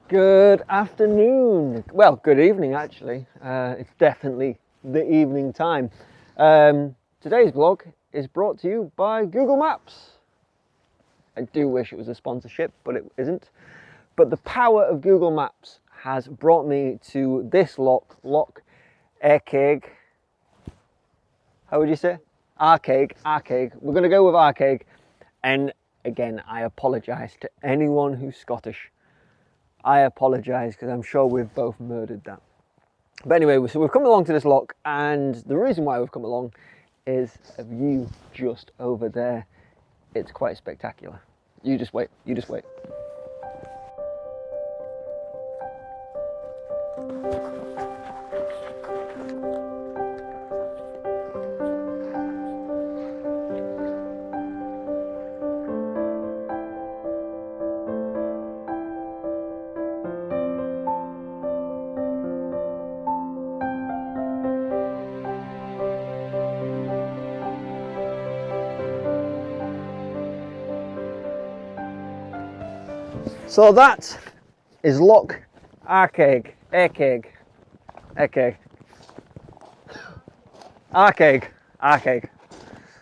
Good afternoon. Well, good evening actually. It's definitely the evening time. Today's vlog is brought to you by Google Maps. I do wish it was a sponsorship, but it isn't. But the power of Google Maps has brought me to this Loch Arkaig. How would you say? Arkaig. We're going to go with Arkaig. And again, I apologise to anyone who's Scottish. I apologise because I'm sure we've both murdered that. But anyway, so we've come along to this loch, and the reason why we've come along is a view just over there. It's quite spectacular. You just wait, you just wait. So that is Loch Arkaig. Arkaig.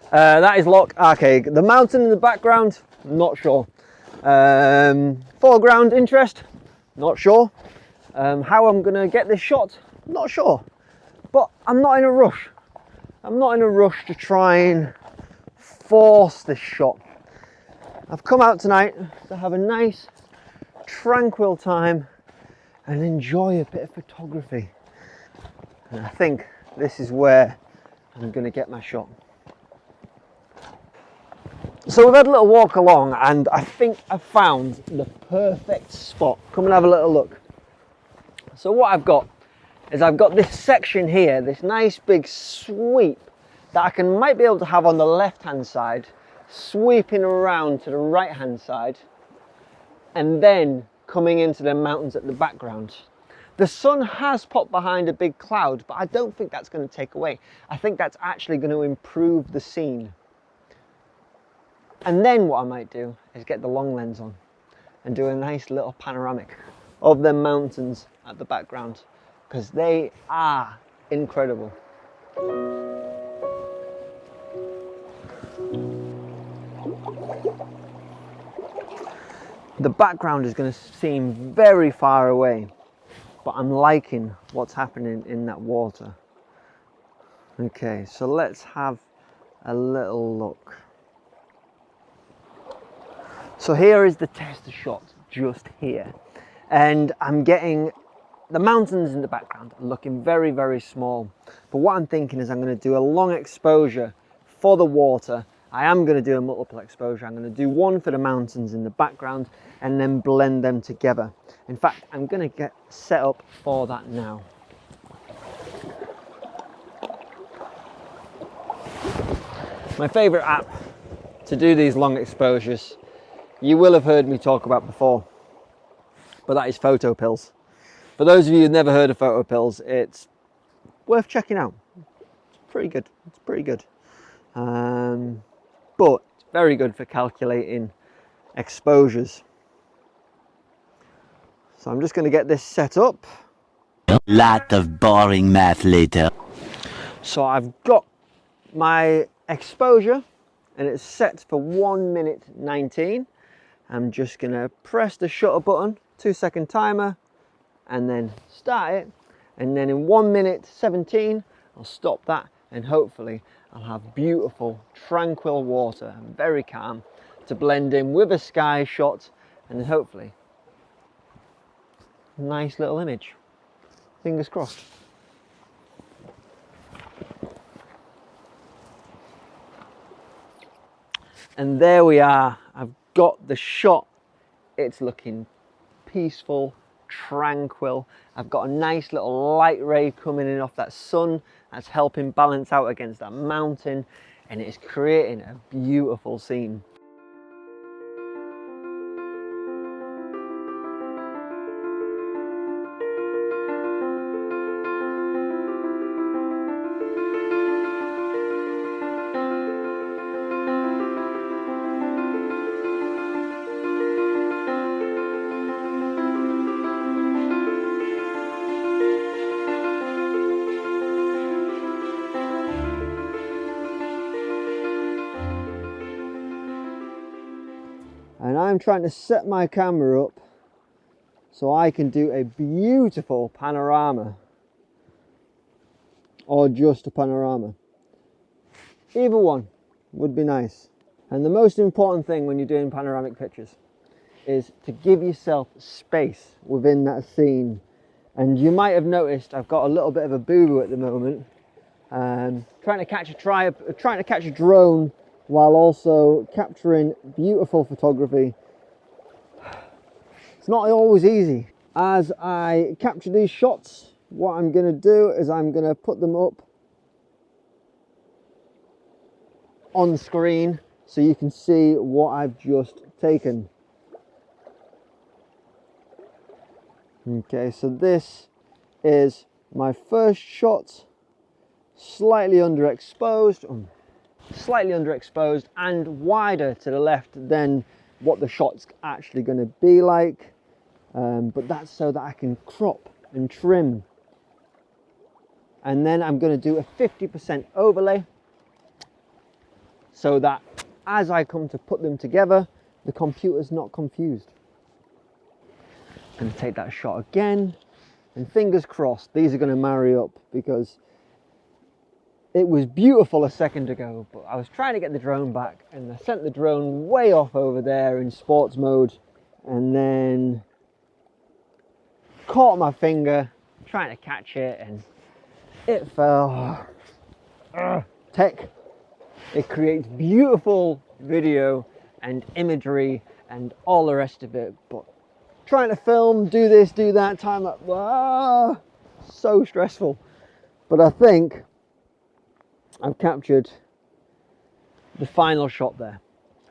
That is Loch Arkaig. The mountain in the background, not sure. Foreground interest, not sure. How I'm gonna get this shot, not sure. But I'm not in a rush. I'm not in a rush to try and force this shot. I've come out tonight to have a nice tranquil time and enjoy a bit of photography, and I think this is where I'm going to get my shot. So we've had a little walk along, and I think I've found the perfect spot. Come and have a little look. So what I've got is I've got this section here, this nice big sweep that I might be able to have on the left hand side, sweeping around to the right hand side, and then coming into the mountains at the background. The sun has popped behind a big cloud, but I don't think that's going to take away. I think that's actually going to improve the scene. And then what I might do is get the long lens on and do a nice little panoramic of the mountains at the background, because they are incredible. The background is going to seem very far away, but I'm liking what's happening in that water. Okay, so let's have a little look. So here is the tester shot, just here. And I'm getting the mountains in the background looking very, very small. But what I'm thinking is I'm going to do a long exposure for the water. I am going to do a multiple exposure. I'm going to do one for the mountains in the background and then blend them together. In fact, I'm going to get set up for that now. My favourite app to do these long exposures, you will have heard me talk about before, but that is Photo Pills. For those of you who've never heard of Photo Pills, it's worth checking out. It's pretty good. It's pretty good. But it's very good for calculating exposures. So I'm just going to get this set up. A lot of boring math later. So I've got my exposure and it's set for 1 minute 19. I'm just going to press the shutter button, 2-second timer, and then start it. And then in 1 minute 17, I'll stop that, and hopefully I'll have beautiful, tranquil water, very calm, to blend in with a sky shot, and then hopefully a nice little image. Fingers crossed. And there we are. I've got the shot. It's looking peaceful, tranquil. I've got a nice little light ray coming in off that sun that's helping balance out against that mountain, and it's creating a beautiful scene. I'm trying to set my camera up so I can do a beautiful panorama, or just a panorama. Either one would be nice. And the most important thing when you're doing panoramic pictures is to give yourself space within that scene. And you might have noticed I've got a little bit of a boo-boo at the moment. Trying to catch a drone while also capturing beautiful photography. It's not always easy. As I capture these shots, what I'm going to do is I'm going to put them up on screen so you can see what I've just taken. Okay, so this is my first shot, slightly underexposed and wider to the left than what the shot's actually going to be like, but that's so that I can crop and trim. And then I'm going to do a 50% overlay so that as I come to put them together, the computer's not confused. I'm going to take that shot again, and fingers crossed these are going to marry up, because it was beautiful a second ago, but I was trying to get the drone back and I sent the drone way off over there in sports mode, and then caught my finger trying to catch it and it fell. Tech, it creates beautiful video and imagery and all the rest of it, but trying to film, do this, do that, time that, so stressful. But I think I've captured the final shot there.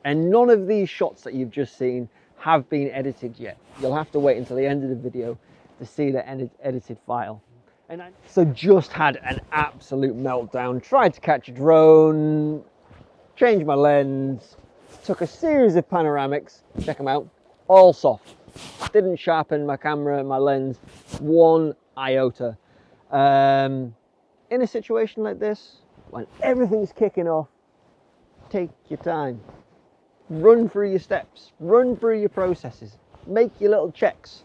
And none of these shots that you've just seen have been edited yet. You'll have to wait until the end of the video to see the edited file. And so just had an absolute meltdown. Tried to catch a drone, changed my lens, took a series of panoramics, check them out, all soft. Didn't sharpen my camera and my lens one iota. In a situation like this, when everything's kicking off, take your time. Run through your steps, run through your processes, make your little checks.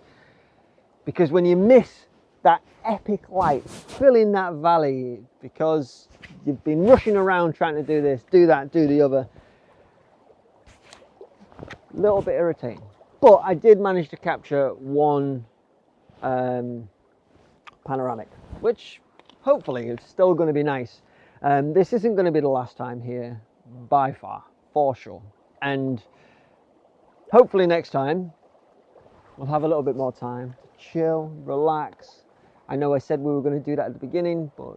Because when you miss that epic light, fill in that valley because you've been rushing around trying to do this, do that, do the other. A little bit irritating. But I did manage to capture one panoramic, which hopefully is still going to be nice. This isn't going to be the last time here, by far, for sure. And hopefully next time we'll have a little bit more time to chill, relax. I know I said we were going to do that at the beginning, but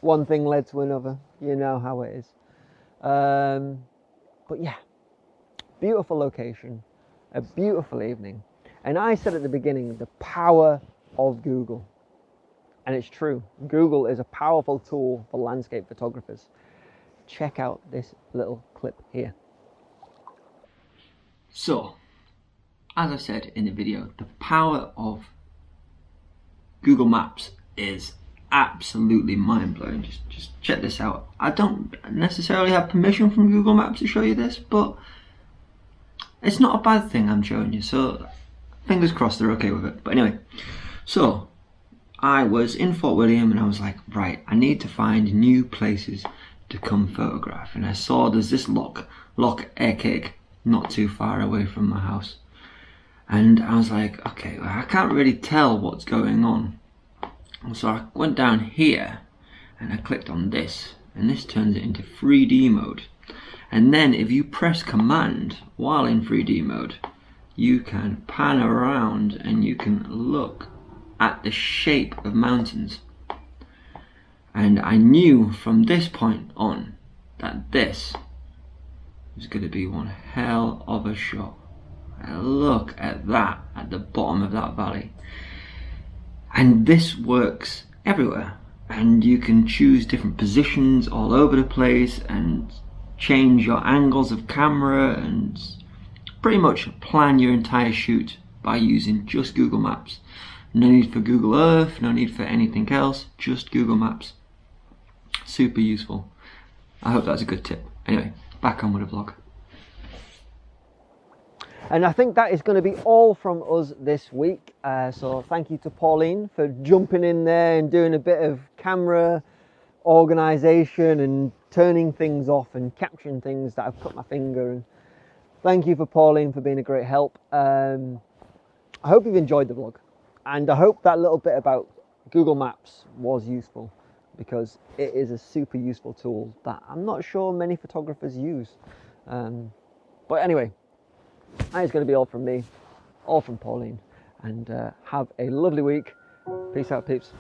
one thing led to another. You know how it is. But yeah, beautiful location, a beautiful evening. And I said at the beginning, the power of Google. And it's true. Google is a powerful tool for landscape photographers. Check out this little clip here. So, as I said in the video, the power of Google Maps is absolutely mind-blowing. Just check this out. I don't necessarily have permission from Google Maps to show you this, but it's not a bad thing I'm showing you, so fingers crossed they're okay with it. But anyway, so I was in Fort William and I was like, right, I need to find new places to come photograph. And I saw there's this Loch Arkaig not too far away from my house. And I was like, okay, well, I can't really tell what's going on. And so I went down here and I clicked on this, and this turns it into 3D mode. And then if you press command while in 3D mode, you can pan around and you can look at the shape of mountains. And I knew from this point on that this was going to be one hell of a shot. Look at that at the bottom of that valley. And this works everywhere, and you can choose different positions all over the place and change your angles of camera and pretty much plan your entire shoot by using just Google Maps. No need for Google Earth, no need for anything else, just Google Maps. Super useful. I hope that's a good tip. Anyway, back on with the vlog. And I think that is going to be all from us this week. So thank you to Pauline for jumping in there and doing a bit of camera organisation and turning things off and capturing things that I've cut my finger. And thank you for Pauline for being a great help. I hope you've enjoyed the vlog, and I hope that little bit about Google Maps was useful, because it is a super useful tool that I'm not sure many photographers use. But anyway, that is going to be all from me, all from Pauline, and have a lovely week. Peace out, peeps.